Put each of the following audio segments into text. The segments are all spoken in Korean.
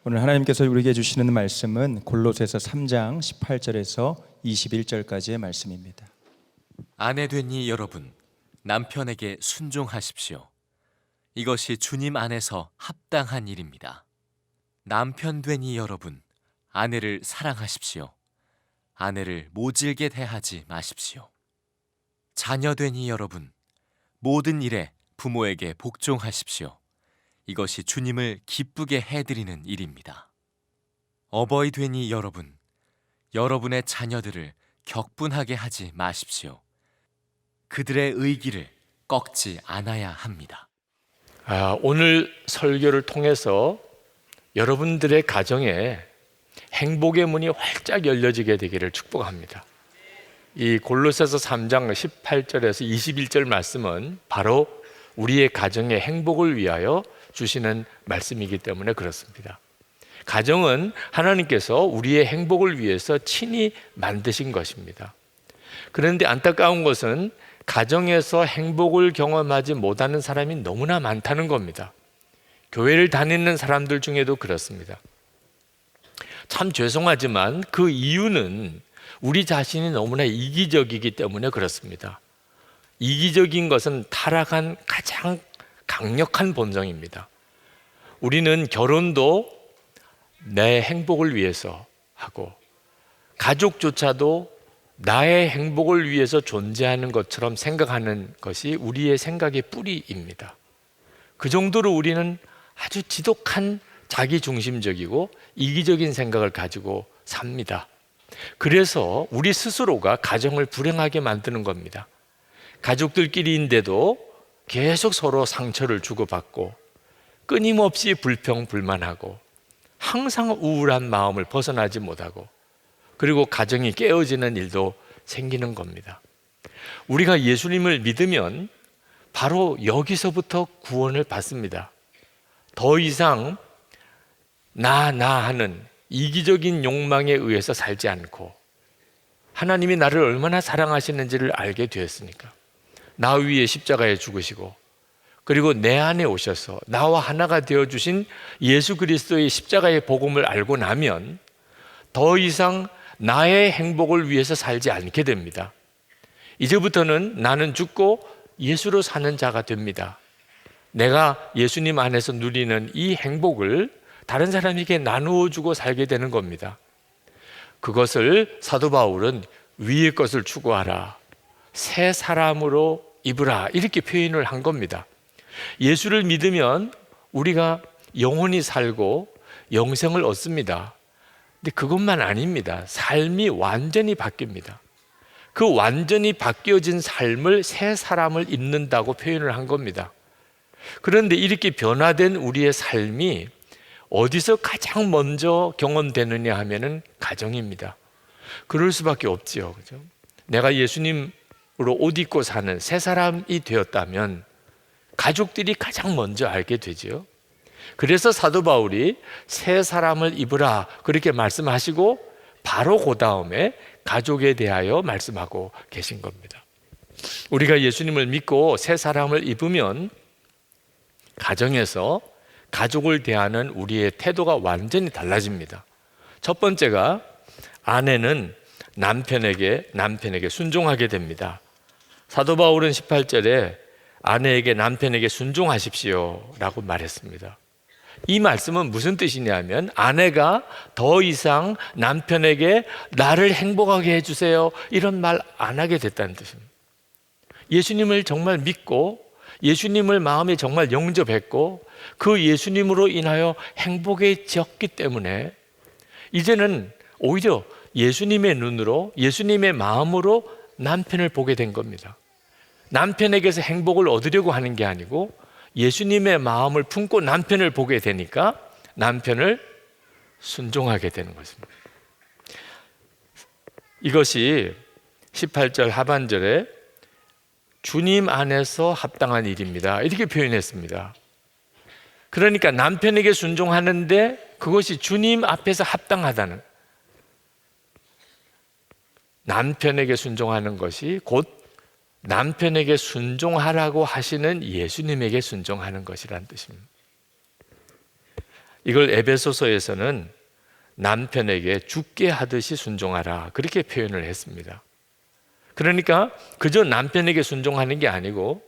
오늘 하나님께서 우리에게 주시는 말씀은 골로새서 3장 18절에서 21절까지의 말씀입니다. 아내 되니 여러분, 남편에게 순종하십시오. 이것이 주님 안에서 합당한 일입니다. 남편 되니 여러분, 아내를 사랑하십시오. 아내를 모질게 대하지 마십시오. 자녀 되니 여러분, 모든 일에 부모에게 복종하십시오. 이것이 주님을 기쁘게 해드리는 일입니다. 어버이 되니 여러분, 여러분의 자녀들을 격분하게 하지 마십시오. 그들의 의기를 꺾지 않아야 합니다. 오늘 설교를 통해서 여러분들의 가정에 행복의 문이 활짝 열려지게 되기를 축복합니다. 이 골로새서 3장 18절에서 21절 말씀은 바로 우리의 가정의 행복을 위하여 주시는 말씀이기 때문에 그렇습니다. 가정은 하나님께서 우리의 행복을 위해서 친히 만드신 것입니다. 그런데 안타까운 것은 가정에서 행복을 경험하지 못하는 사람이 너무나 많다는 겁니다. 교회를 다니는 사람들 중에도 그렇습니다. 참 죄송하지만 그 이유는 우리 자신이 너무나 이기적이기 때문에 그렇습니다. 이기적인 것은 타락한 가장 강력한 본성입니다. 우리는 결혼도 내 행복을 위해서 하고 가족조차도 나의 행복을 위해서 존재하는 것처럼 생각하는 것이 우리의 생각의 뿌리입니다. 그 정도로 우리는 아주 지독한 자기중심적이고 이기적인 생각을 가지고 삽니다. 그래서 우리 스스로가 가정을 불행하게 만드는 겁니다. 가족들끼리인데도 계속 서로 상처를 주고받고 끊임없이 불평불만하고 항상 우울한 마음을 벗어나지 못하고 그리고 가정이 깨어지는 일도 생기는 겁니다. 우리가 예수님을 믿으면 바로 여기서부터 구원을 받습니다. 더 이상 나 하는 이기적인 욕망에 의해서 살지 않고 하나님이 나를 얼마나 사랑하시는지를 알게 되었으니까 나 위에 십자가에 죽으시고 그리고 내 안에 오셔서 나와 하나가 되어주신 예수 그리스도의 십자가의 복음을 알고 나면 더 이상 나의 행복을 위해서 살지 않게 됩니다. 이제부터는 나는 죽고 예수로 사는 자가 됩니다. 내가 예수님 안에서 누리는 이 행복을 다른 사람에게 나누어 주고 살게 되는 겁니다. 그것을 사도 바울은 위의 것을 추구하라, 새 사람으로 입으라 이렇게 표현을 한 겁니다. 예수를 믿으면 우리가 영원히 살고 영생을 얻습니다. 근데 그것만 아닙니다. 삶이 완전히 바뀝니다. 그 완전히 바뀌어진 삶을 새 사람을 입는다고 표현을 한 겁니다. 그런데 이렇게 변화된 우리의 삶이 어디서 가장 먼저 경험되느냐 하면은 가정입니다. 그럴 수밖에 없지요. 그죠? 내가 예수님으로 옷 입고 사는 새 사람이 되었다면 가족들이 가장 먼저 알게 되죠. 그래서 사도 바울이 새 사람을 입으라 그렇게 말씀하시고 바로 그 다음에 가족에 대하여 말씀하고 계신 겁니다. 우리가 예수님을 믿고 새 사람을 입으면 가정에서 가족을 대하는 우리의 태도가 완전히 달라집니다. 첫 번째가 아내는 남편에게 순종하게 됩니다. 사도 바울은 18절에 아내에게 남편에게 순종하십시오 라고 말했습니다. 이 말씀은 무슨 뜻이냐면 아내가 더 이상 남편에게 나를 행복하게 해주세요 이런 말 안 하게 됐다는 뜻입니다. 예수님을 정말 믿고 예수님을 마음에 정말 영접했고 그 예수님으로 인하여 행복해졌기 때문에 이제는 오히려 예수님의 눈으로 예수님의 마음으로 남편을 보게 된 겁니다. 남편에게서 행복을 얻으려고 하는 게 아니고 예수님의 마음을 품고 남편을 보게 되니까 남편을 순종하게 되는 것입니다. 이것이 18절 하반절에 주님 안에서 합당한 일입니다 이렇게 표현했습니다. 그러니까 남편에게 순종하는데 그것이 주님 앞에서 합당하다는, 남편에게 순종하는 것이 곧 남편에게 순종하라고 하시는 예수님에게 순종하는 것이란 뜻입니다. 이걸 에베소서에서는 남편에게 죽게 하듯이 순종하라, 그렇게 표현을 했습니다. 그러니까 그저 남편에게 순종하는 게 아니고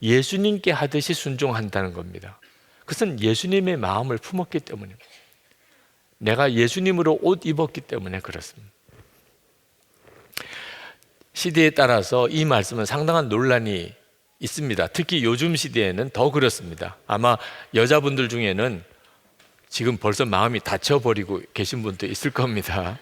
예수님께 하듯이 순종한다는 겁니다. 그것은 예수님의 마음을 품었기 때문입니다. 내가 예수님으로 옷 입었기 때문에 그렇습니다. 시대에 따라서 이 말씀은 상당한 논란이 있습니다. 특히 요즘 시대에는 더 그렇습니다. 아마 여자분들 중에는 지금 벌써 마음이 닫혀버리고 계신 분도 있을 겁니다.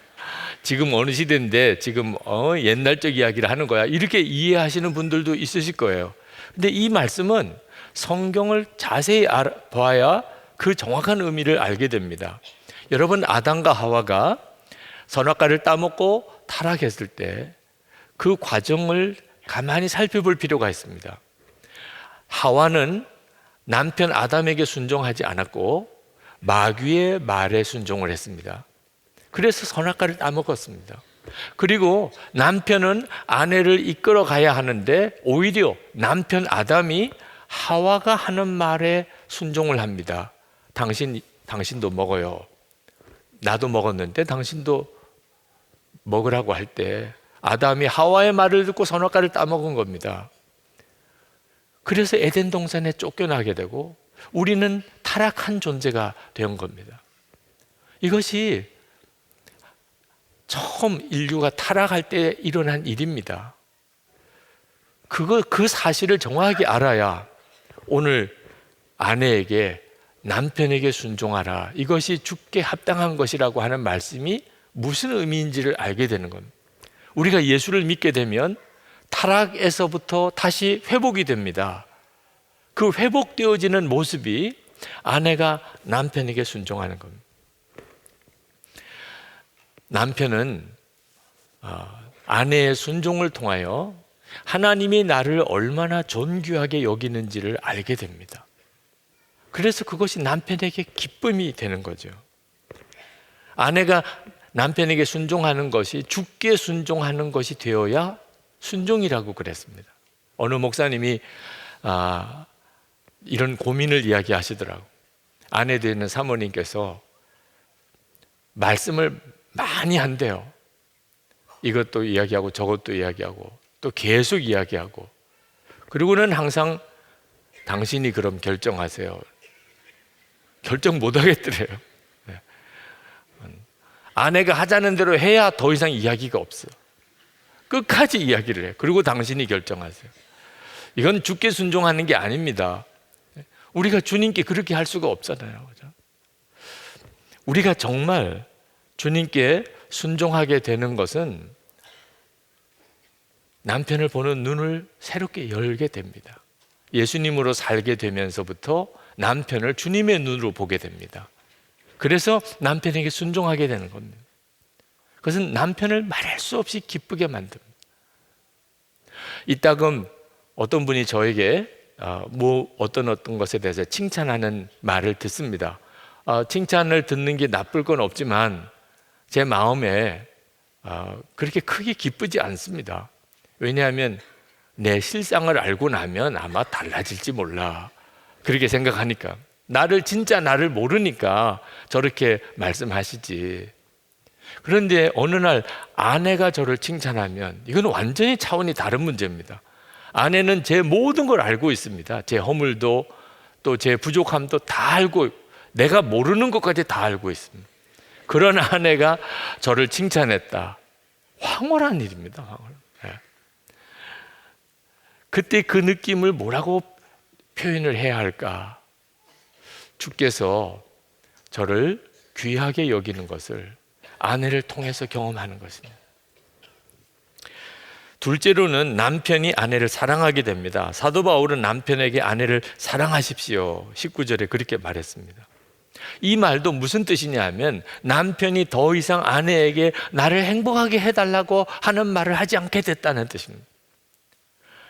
지금 어느 시대인데 지금 옛날적 이야기를 하는 거야, 이렇게 이해하시는 분들도 있으실 거예요. 근데 이 말씀은 성경을 자세히 봐야 그 정확한 의미를 알게 됩니다. 여러분, 아담과 하와가 선악과를 따먹고 타락했을 때 그 과정을 가만히 살펴볼 필요가 있습니다. 하와는 남편 아담에게 순종하지 않았고 마귀의 말에 순종을 했습니다. 그래서 선악과를 따먹었습니다. 그리고 남편은 아내를 이끌어 가야 하는데 오히려 남편 아담이 하와가 하는 말에 순종을 합니다. 당신도 먹어요. 나도 먹었는데 당신도 먹으라고 할 때 아담이 하와의 말을 듣고 선악과를 따먹은 겁니다. 그래서 에덴 동산에 쫓겨나게 되고 우리는 타락한 존재가 된 겁니다. 이것이 처음 인류가 타락할 때 일어난 일입니다. 그 사실을 정확하게 알아야 오늘 아내에게, 남편에게 순종하라, 이것이 죽게 합당한 것이라고 하는 말씀이 무슨 의미인지를 알게 되는 겁니다. 우리가 예수를 믿게 되면 타락에서부터 다시 회복이 됩니다. 그 회복되어지는 모습이 아내가 남편에게 순종하는 겁니다. 남편은 아내의 순종을 통하여 하나님이 나를 얼마나 존귀하게 여기는지를 알게 됩니다. 그래서 그것이 남편에게 기쁨이 되는 거죠. 아내가 남편에게 순종하는 것이 죽게 순종하는 것이 되어야 순종이라고 그랬습니다. 어느 목사님이 이런 고민을 이야기하시더라고요. 아내 되는 사모님께서 말씀을 많이 한대요. 이것도 이야기하고 저것도 이야기하고 또 계속 이야기하고, 그리고는 항상 당신이 그럼 결정하세요. 결정 못 하겠더래요. 네. 아내가 하자는 대로 해야 더 이상 이야기가 없어. 끝까지 이야기를 해요. 그리고 당신이 결정하세요. 이건 주께 순종하는 게 아닙니다. 우리가 주님께 그렇게 할 수가 없잖아요. 그죠? 우리가 정말 주님께 순종하게 되는 것은 남편을 보는 눈을 새롭게 열게 됩니다. 예수님으로 살게 되면서부터 남편을 주님의 눈으로 보게 됩니다. 그래서 남편에게 순종하게 되는 겁니다. 그것은 남편을 말할 수 없이 기쁘게 만듭니다. 이따금 어떤 분이 저에게 어떤 것에 대해서 칭찬하는 말을 듣습니다. 칭찬을 듣는 게 나쁠 건 없지만 제 마음에 그렇게 크게 기쁘지 않습니다. 왜냐하면 내 실상을 알고 나면 아마 달라질지 몰라, 그렇게 생각하니까. 진짜 나를 모르니까 저렇게 말씀하시지. 그런데 어느 날 아내가 저를 칭찬하면 이건 완전히 차원이 다른 문제입니다. 아내는 제 모든 걸 알고 있습니다. 제 허물도 또 제 부족함도 다 알고, 내가 모르는 것까지 다 알고 있습니다. 그런 아내가 저를 칭찬했다. 황홀한 일입니다. 황홀. 네. 그때 그 느낌을 뭐라고 표현을 해야 할까? 주께서 저를 귀하게 여기는 것을 아내를 통해서 경험하는 것입니다. 둘째로는 남편이 아내를 사랑하게 됩니다. 사도 바울은 남편에게 아내를 사랑하십시오, 19절에 그렇게 말했습니다. 이 말도 무슨 뜻이냐 하면 남편이 더 이상 아내에게 나를 행복하게 해달라고 하는 말을 하지 않게 됐다는 뜻입니다.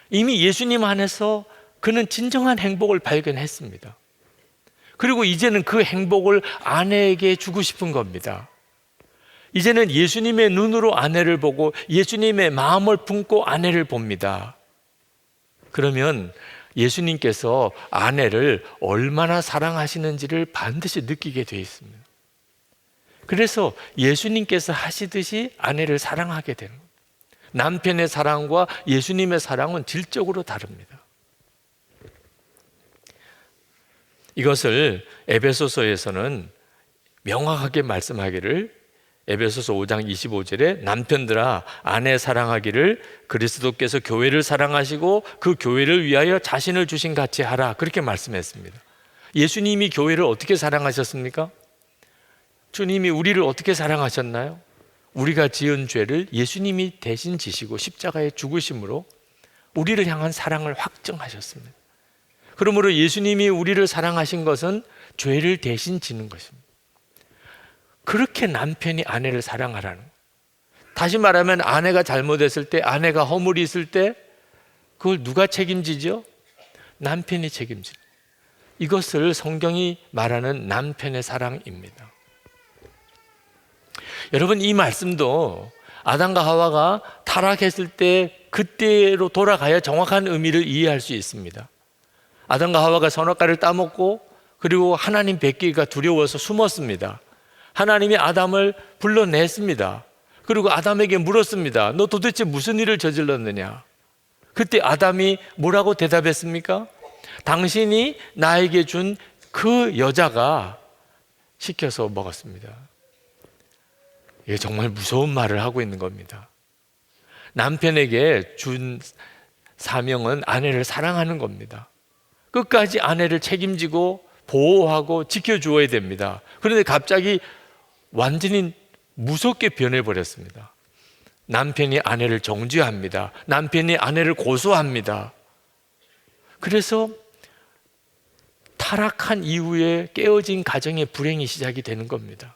이미 예수님 안에서 그는 진정한 행복을 발견했습니다. 그리고 이제는 그 행복을 아내에게 주고 싶은 겁니다. 이제는 예수님의 눈으로 아내를 보고 예수님의 마음을 품고 아내를 봅니다. 그러면 예수님께서 아내를 얼마나 사랑하시는지를 반드시 느끼게 되어 있습니다. 그래서 예수님께서 하시듯이 아내를 사랑하게 되는 겁니다. 남편의 사랑과 예수님의 사랑은 질적으로 다릅니다. 이것을 에베소서에서는 명확하게 말씀하기를, 에베소서 5장 25절에 남편들아 아내 사랑하기를 그리스도께서 교회를 사랑하시고 그 교회를 위하여 자신을 주신 같이 하라, 그렇게 말씀했습니다. 예수님이 교회를 어떻게 사랑하셨습니까? 주님이 우리를 어떻게 사랑하셨나요? 우리가 지은 죄를 예수님이 대신 지시고 십자가에 죽으심으로 우리를 향한 사랑을 확증하셨습니다. 그러므로 예수님이 우리를 사랑하신 것은 죄를 대신 지는 것입니다. 그렇게 남편이 아내를 사랑하라는 거예요. 다시 말하면 아내가 잘못했을 때, 아내가 허물이 있을 때 그걸 누가 책임지죠? 남편이 책임지는 거예요. 이것을 성경이 말하는 남편의 사랑입니다. 여러분, 이 말씀도 아담과 하와가 타락했을 때 그때로 돌아가야 정확한 의미를 이해할 수 있습니다. 아담과 하와가 선악과를 따먹고 그리고 하나님 뵙기가 두려워서 숨었습니다. 하나님이 아담을 불러냈습니다. 그리고 아담에게 물었습니다. 너 도대체 무슨 일을 저질렀느냐? 그때 아담이 뭐라고 대답했습니까? 당신이 나에게 준 그 여자가 시켜서 먹었습니다. 이게 정말 무서운 말을 하고 있는 겁니다. 남편에게 준 사명은 아내를 사랑하는 겁니다. 끝까지 아내를 책임지고 보호하고 지켜주어야 됩니다. 그런데 갑자기 완전히 무섭게 변해버렸습니다. 남편이 아내를 정죄합니다. 남편이 아내를 고소합니다. 그래서 타락한 이후에 깨어진 가정의 불행이 시작이 되는 겁니다.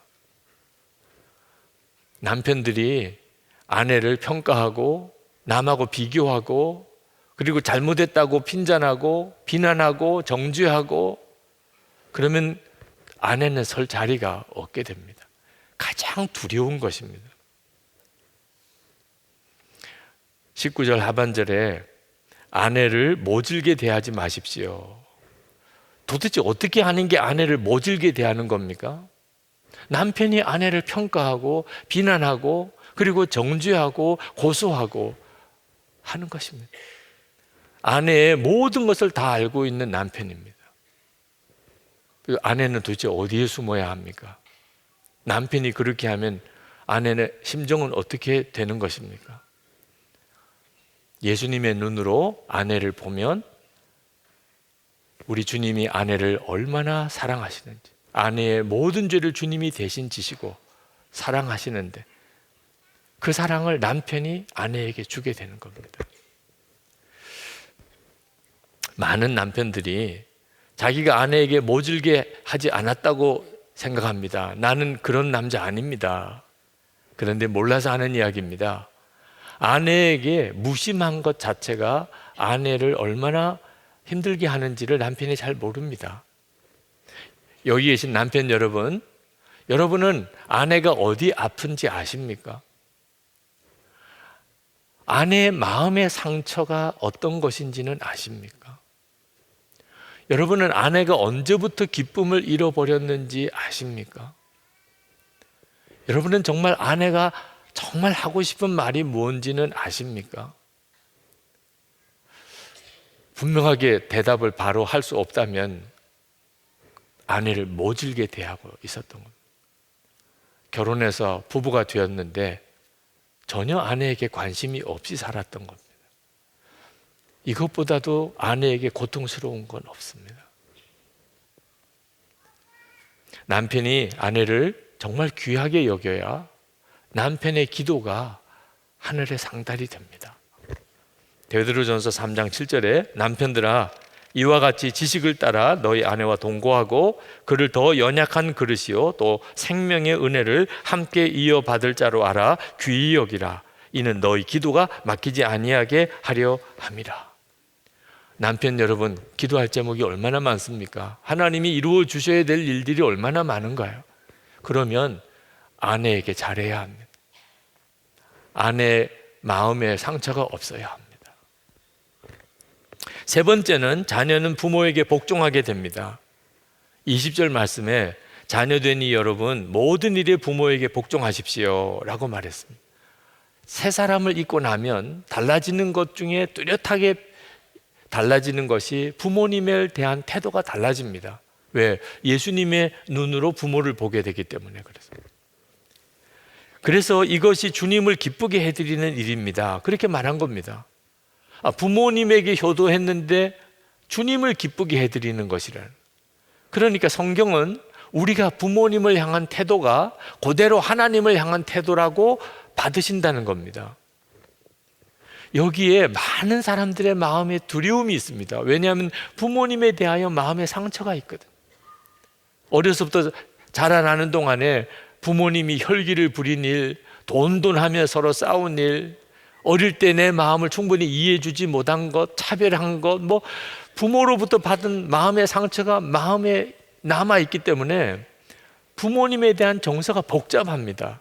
남편들이 아내를 평가하고 남하고 비교하고 그리고 잘못했다고 핀잔하고 비난하고 정죄하고 그러면 아내는 설 자리가 없게 됩니다. 가장 두려운 것입니다. 19절 하반절에 아내를 모질게 대하지 마십시오. 도대체 어떻게 하는 게 아내를 모질게 대하는 겁니까? 남편이 아내를 평가하고 비난하고 그리고 정죄하고 고소하고 하는 것입니다. 아내의 모든 것을 다 알고 있는 남편입니다. 아내는 도대체 어디에 숨어야 합니까? 남편이 그렇게 하면 아내의 심정은 어떻게 되는 것입니까? 예수님의 눈으로 아내를 보면 우리 주님이 아내를 얼마나 사랑하시는지, 아내의 모든 죄를 주님이 대신 지시고 사랑하시는데 그 사랑을 남편이 아내에게 주게 되는 겁니다. 많은 남편들이 자기가 아내에게 모질게 하지 않았다고 생각합니다. 나는 그런 남자 아닙니다. 그런데 몰라서 하는 이야기입니다. 아내에게 무심한 것 자체가 아내를 얼마나 힘들게 하는지를 남편이 잘 모릅니다. 여기 계신 남편 여러분, 여러분은 아내가 어디 아픈지 아십니까? 아내의 마음의 상처가 어떤 것인지는 아십니까? 여러분은 아내가 언제부터 기쁨을 잃어버렸는지 아십니까? 여러분은 정말 아내가 정말 하고 싶은 말이 뭔지는 아십니까? 분명하게 대답을 바로 할 수 없다면 아내를 모질게 대하고 있었던 겁니다. 결혼해서 부부가 되었는데 전혀 아내에게 관심이 없이 살았던 겁니다. 이것보다도 아내에게 고통스러운 건 없습니다. 남편이 아내를 정말 귀하게 여겨야 남편의 기도가 하늘에 상달이 됩니다. 베드로전서 3장 7절에 남편들아 이와 같이 지식을 따라 너희 아내와 동거하고 그를 더 연약한 그릇이요 또 생명의 은혜를 함께 이어받을 자로 알아 귀히 여기라. 이는 너희 기도가 막히지 아니하게 하려 함이라. 남편 여러분, 기도할 제목이 얼마나 많습니까? 하나님이 이루어 주셔야 될 일들이 얼마나 많은가요? 그러면 아내에게 잘해야 합니다. 아내의 마음에 상처가 없어야 합니다. 세 번째는 자녀는 부모에게 복종하게 됩니다. 20절 말씀에 자녀되니 여러분 모든 일에 부모에게 복종하십시오 라고 말했습니다. 새 사람을 입고 나면 달라지는 것 중에 뚜렷하게 달라지는 것이 부모님에 대한 태도가 달라집니다. 왜? 예수님의 눈으로 부모를 보게 되기 때문에 그렇습니다. 그래서 이것이 주님을 기쁘게 해드리는 일입니다. 그렇게 말한 겁니다. 부모님에게 효도했는데 주님을 기쁘게 해드리는 것이라는. 그러니까 성경은 우리가 부모님을 향한 태도가 그대로 하나님을 향한 태도라고 받으신다는 겁니다. 여기에 많은 사람들의 마음에 두려움이 있습니다. 왜냐하면 부모님에 대하여 마음에 상처가 있거든. 어려서부터 자라나는 동안에 부모님이 혈기를 부린 일, 돈하며 서로 싸운 일, 어릴 때 내 마음을 충분히 이해해 주지 못한 것, 차별한 것, 부모로부터 받은 마음의 상처가 마음에 남아있기 때문에 부모님에 대한 정서가 복잡합니다.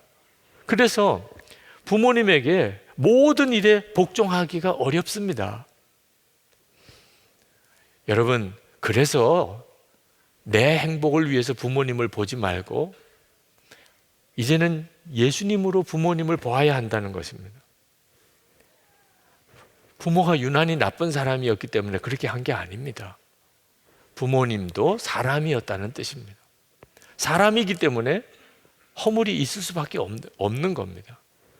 그래서 부모님에게 모든 일에 복종하기가 어렵습니다. 여러분, 그래서 내 행복을 위해서 부모님을 보지 말고 이제는 예수님으로 부모님을 보아야 한다는 것입니다. 부모가 유난히 나쁜 사람이었기 때문에 그렇게 한 게 아닙니다. 부모님도 사람이었다는 뜻입니다. 사람이기 때문에 허물이 있을 수밖에 없는 겁니다.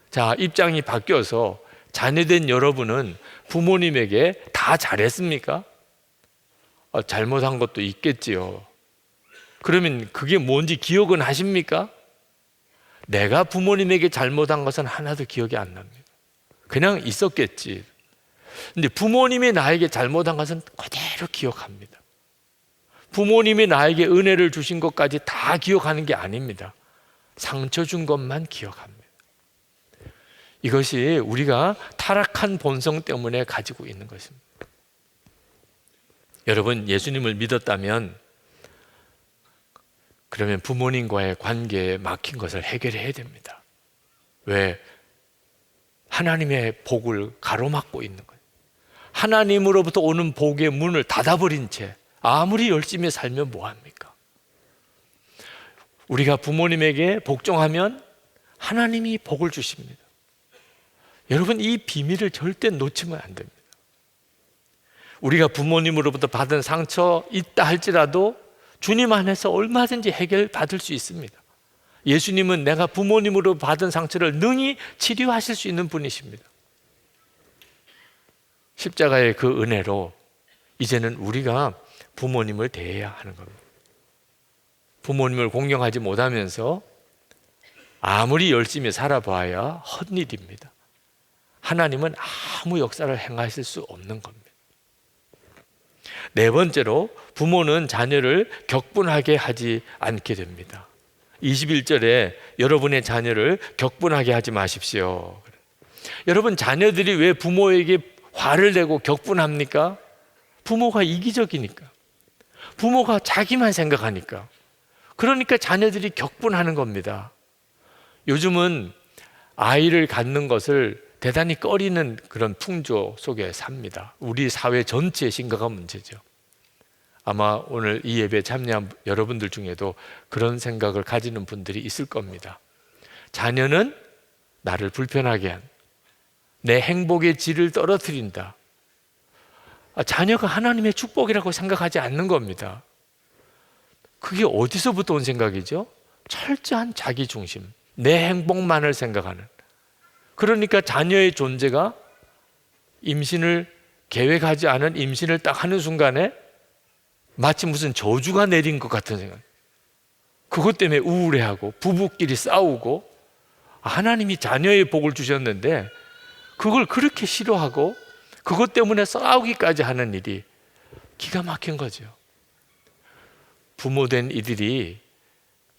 자, 입장이 바뀌어서 자녀된 여러분은 부모님에게 다 잘했습니까? 잘못한 것도 있겠지요. 그러면 그게 뭔지 기억은 하십니까? 내가 부모님에게 잘못한 것은 하나도 기억이 안 납니다. 그냥 있었겠지. 근데 부모님이 나에게 잘못한 것은 그대로 기억합니다. 부모님이 나에게 은혜를 주신 것까지 다 기억하는 게 아닙니다. 상처 준 것만 기억합니다. 이것이 우리가 타락한 본성 때문에 가지고 있는 것입니다. 여러분, 예수님을 믿었다면 그러면 부모님과의 관계에 막힌 것을 해결해야 됩니다. 왜? 하나님의 복을 가로막고 있는 거예요. 하나님으로부터 오는 복의 문을 닫아버린 채 아무리 열심히 살면 뭐합니까? 우리가 부모님에게 복종하면 하나님이 복을 주십니다. 여러분, 이 비밀을 절대 놓치면 안 됩니다. 우리가 부모님으로부터 받은 상처 있다 할지라도 주님 안에서 얼마든지 해결받을 수 있습니다. 예수님은 내가 부모님으로 받은 상처를 능히 치료하실 수 있는 분이십니다. 십자가의 그 은혜로 이제는 우리가 부모님을 대해야 하는 겁니다. 부모님을 공경하지 못하면서 아무리 열심히 살아봐야 헛일입니다. 하나님은 아무 역사를 행하실 수 없는 겁니다. 네 번째로 부모는 자녀를 격분하게 하지 않게 됩니다. 21절에 여러분의 자녀를 격분하게 하지 마십시오. 여러분, 자녀들이 왜 부모에게 화를 내고 격분합니까? 부모가 이기적이니까, 부모가 자기만 생각하니까. 그러니까 자녀들이 격분하는 겁니다. 요즘은 아이를 갖는 것을 대단히 꺼리는 그런 풍조 속에 삽니다. 우리 사회 전체의 심각한 문제죠. 아마 오늘 이 예배에 참여한 여러분들 중에도 그런 생각을 가지는 분들이 있을 겁니다. 자녀는 나를 불편하게 한, 내 행복의 질을 떨어뜨린다. 자녀가 하나님의 축복이라고 생각하지 않는 겁니다. 그게 어디서부터 온 생각이죠? 철저한 자기중심, 내 행복만을 생각하는. 그러니까 자녀의 존재가 임신을 계획하지 않은 임신을 딱 하는 순간에 마치 무슨 저주가 내린 것 같은 생각. 그것 때문에 우울해하고 부부끼리 싸우고, 하나님이 자녀의 복을 주셨는데 그걸 그렇게 싫어하고 그것 때문에 싸우기까지 하는 일이 기가 막힌 거죠. 부모된 이들이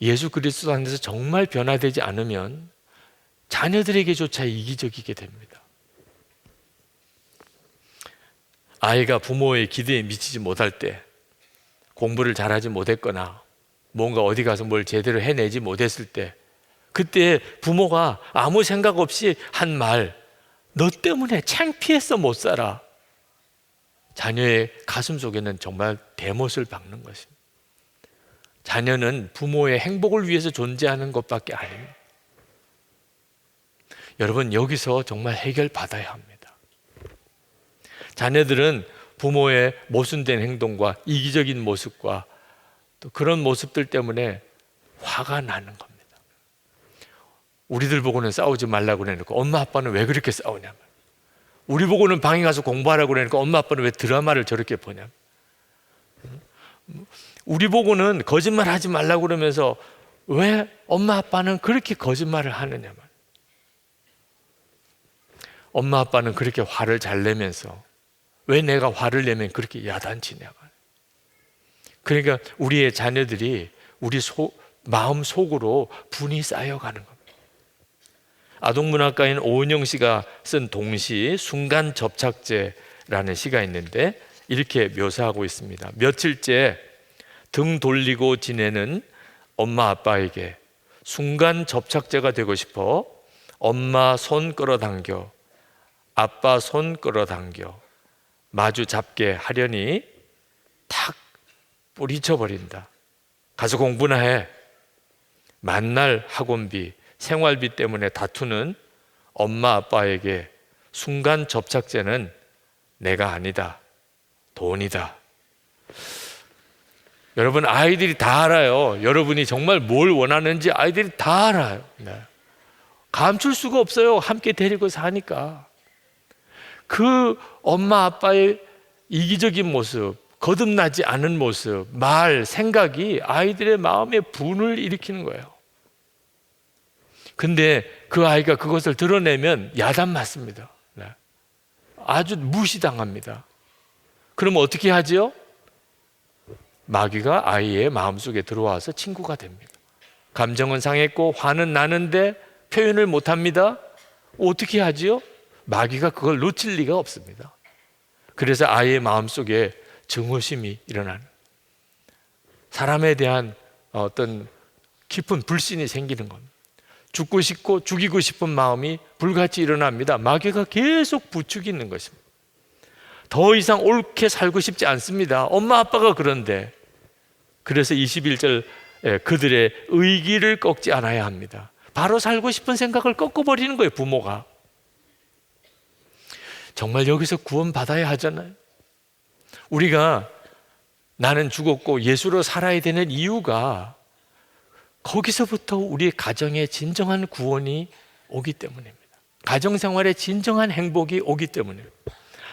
예수 그리스도 안에서 정말 변화되지 않으면 자녀들에게조차 이기적이게 됩니다. 아이가 부모의 기대에 미치지 못할 때, 공부를 잘하지 못했거나 뭔가 어디 가서 뭘 제대로 해내지 못했을 때, 그때 부모가 아무 생각 없이 한 말, 너 때문에 창피해서 못 살아. 자녀의 가슴 속에는 정말 대못을 박는 것입니다. 자녀는 부모의 행복을 위해서 존재하는 것밖에 아닙니다. 여러분, 여기서 정말 해결받아야 합니다. 자녀들은 부모의 모순된 행동과 이기적인 모습과 또 그런 모습들 때문에 화가 나는 겁니다. 우리들 보고는 싸우지 말라고 그래놓고 엄마 아빠는 왜 그렇게 싸우냐면, 우리 보고는 방에 가서 공부하라고 그러니까 엄마 아빠는 왜 드라마를 저렇게 보냐, 우리 보고는 거짓말 하지 말라고 그러면서 왜 엄마 아빠는 그렇게 거짓말을 하느냐만, 엄마 아빠는 그렇게 화를 잘 내면서 왜 내가 화를 내면 그렇게 야단치냐만. 그러니까 우리의 자녀들이 우리 마음 속으로 분이 쌓여가는 겁니다. 아동문학가인 오은영 씨가 쓴 동시 순간 접착제라는 시가 있는데 이렇게 묘사하고 있습니다. 며칠째 등 돌리고 지내는 엄마 아빠에게 순간 접착제가 되고 싶어 엄마 손 끌어당겨 아빠 손 끌어당겨 마주 잡게 하려니 탁 뿌리쳐 버린다. 가서 공부나 해. 만날 학원비, 생활비 때문에 다투는 엄마 아빠에게 순간 접착제는 내가 아니다, 돈이다. 여러분, 아이들이 다 알아요. 여러분이 정말 뭘 원하는지 아이들이 다 알아요. 네. 감출 수가 없어요. 함께 데리고 사니까. 그 엄마 아빠의 이기적인 모습, 거듭나지 않은 모습, 말, 생각이 아이들의 마음에 분을 일으키는 거예요. 근데 그 아이가 그것을 드러내면 야단 맞습니다. 네. 아주 무시당합니다. 그러면 어떻게 하지요? 마귀가 아이의 마음속에 들어와서 친구가 됩니다. 감정은 상했고 화는 나는데 표현을 못합니다. 어떻게 하지요? 마귀가 그걸 놓칠 리가 없습니다. 그래서 아이의 마음속에 증오심이 일어나는, 사람에 대한 어떤 깊은 불신이 생기는 겁니다. 죽고 싶고 죽이고 싶은 마음이 불같이 일어납니다. 마귀가 계속 부추기는 것입니다. 더 이상 옳게 살고 싶지 않습니다. 엄마 아빠가 그런데. 그래서 21절 그들의 의기를 꺾지 않아야 합니다. 바로 살고 싶은 생각을 꺾어버리는 거예요, 부모가. 정말 여기서 구원받아야 하잖아요. 우리가 나는 죽었고 예수로 살아야 되는 이유가 거기서부터 우리의 가정에 진정한 구원이 오기 때문입니다. 가정생활에 진정한 행복이 오기 때문입니다.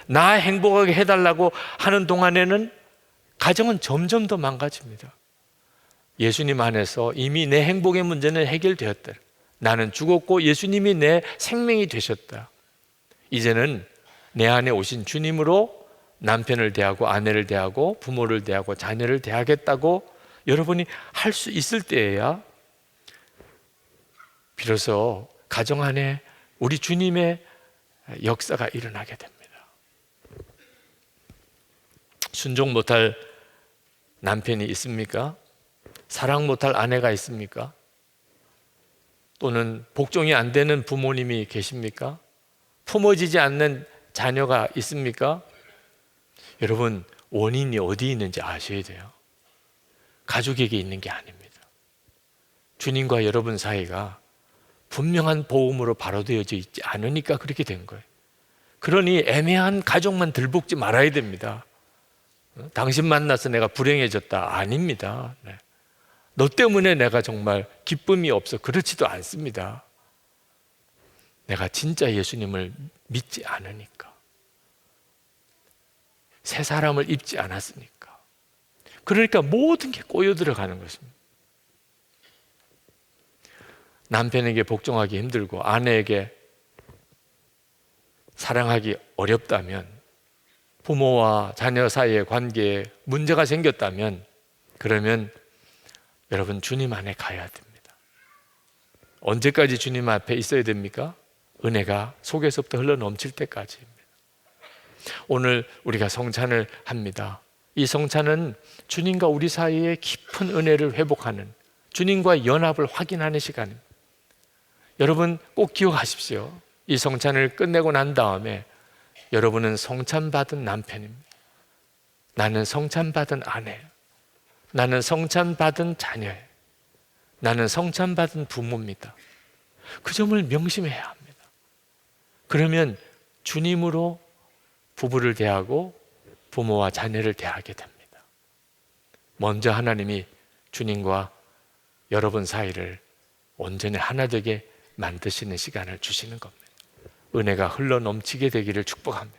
나 행복하게 해달라고 하는 동안에는 가정은 점점 더 망가집니다. 예수님 안에서 이미 내 행복의 문제는 해결되었다. 나는 죽었고 예수님이 내 생명이 되셨다. 이제는 내 안에 오신 주님으로 남편을 대하고 아내를 대하고 부모를 대하고 자녀를 대하겠다고 여러분이 할 수 있을 때에야 비로소 가정 안에 우리 주님의 역사가 일어나게 됩니다. 순종 못할 남편이 있습니까? 사랑 못할 아내가 있습니까? 또는 복종이 안 되는 부모님이 계십니까? 품어지지 않는 자녀가 있습니까? 여러분, 원인이 어디 있는지 아셔야 돼요. 가족에게 있는 게 아닙니다. 주님과 여러분 사이가 분명한 보험으로 바로 되어져 있지 않으니까 그렇게 된 거예요. 그러니 애매한 가족만 들볶지 말아야 됩니다. 당신 만나서 내가 불행해졌다. 아닙니다. 네. 너 때문에 내가 정말 기쁨이 없어. 그렇지도 않습니다. 내가 진짜 예수님을 믿지 않으니까. 새 사람을 입지 않았으니까. 그러니까 모든 게 꼬여 들어가는 것입니다. 남편에게 복종하기 힘들고 아내에게 사랑하기 어렵다면, 부모와 자녀 사이의 관계에 문제가 생겼다면, 그러면 여러분 주님 안에 가야 됩니다. 언제까지 주님 앞에 있어야 됩니까? 은혜가 속에서부터 흘러 넘칠 때까지입니다. 오늘 우리가 성찬을 합니다. 이 성찬은 주님과 우리 사이의 깊은 은혜를 회복하는, 주님과의 연합을 확인하는 시간입니다. 여러분 꼭 기억하십시오. 이 성찬을 끝내고 난 다음에 여러분은 성찬 받은 남편입니다. 나는 성찬받은 아내, 나는 성찬받은 자녀예요. 나는 성찬받은 부모입니다. 그 점을 명심해야 합니다. 그러면 주님으로 부부를 대하고 부모와 자녀를 대하게 됩니다. 먼저 하나님이 주님과 여러분 사이를 온전히 하나 되게 만드시는 시간을 주시는 겁니다. 은혜가 흘러 넘치게 되기를 축복합니다.